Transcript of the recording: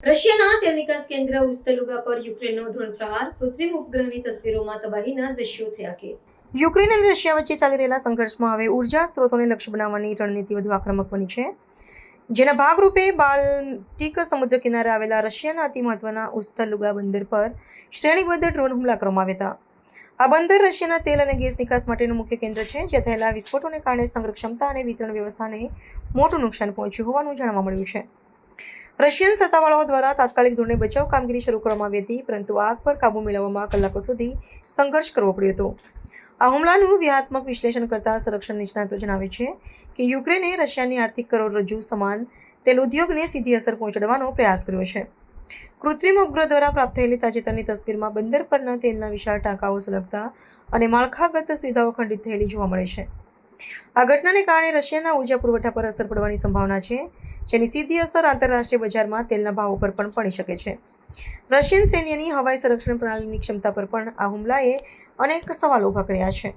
રશિયાના તેલ નિકાસ કેન્દ્ર ઉસ્તલુગા પર યુક્રેનનો ડ્રોન પ્રહાર, કૃત્રિમ ઉપગ્રહની તસવીરોમાં તબાહીના દ્રશ્યો થયા કેદ. યુક્રેન અને રશિયા વચ્ચે ચાલી રહેલા સંઘર્ષમાં હવે ઉર્જા સ્ત્રોતોને લક્ષ્ય બનાવવાની રણનીતિ વધુ આક્રમક બની છે, જેના ભાગરૂપે બાલ્ટિક સમુદ્ર કિનારે આવેલા રશિયાના અતિ મહત્વના ઉસ્તલુગા બંદર પર શ્રેણીબદ્ધ ડ્રોન હુમલા કરવામાં આવ્યા હતા. આ બંદર રશિયાના તેલ અને ગેસ નિકાસ માટેનું મુખ્ય કેન્દ્ર છે, જ્યાં થયેલા વિસ્ફોટોને કારણે સંગ્રહ ક્ષમતા અને વિતરણ વ્યવસ્થાને મોટું નુકસાન પહોંચ્યું હોવાનું જાણવા મળ્યું છે. રશિયન સત્તાવાળાઓ દ્વારા તાત્કાલિક ધોરણે બચાવ કામગીરી શરૂ કરવામાં આવી હતી, પરંતુ આગ પર કાબૂ મેળવવામાં કલાકો સુધી સંઘર્ષ કરવો પડ્યો હતો. આ હુમલાનું વ્યૂહાત્મક વિશ્લેષણ કરતા સંરક્ષણ નિષ્ણાતો જણાવે છે કે યુક્રેને રશિયાની આર્થિક કરોડરજ્જુ સમાન તેલ ઉદ્યોગને સીધી અસર પહોંચાડવાનો પ્રયાસ કર્યો છે. કૃત્રિમ ઉપગ્રહ દ્વારા પ્રાપ્ત થયેલી તાજેતરની તસવીરમાં બંદર પરના તેલના વિશાળ ટાંકાઓ સળગતા અને માળખાગત સુવિધાઓ ખંડિત થયેલી જોવા મળે છે. આ ઘટનાને કારણે રશિયાના ઉર્જા પુરવઠા પર અસર પડવાની સંભાવના છે, જેની સીધી અસર આંતરરાષ્ટ્રીય બજારમાં તેલના ભાવો પર પણ પડી શકે છે. રશિયન સૈન્યની હવાઈ સંરક્ષણ પ્રણાલીની ક્ષમતા પર પણ આ હુમલાએ અનેક સવાલો ઊભા કર્યા છે.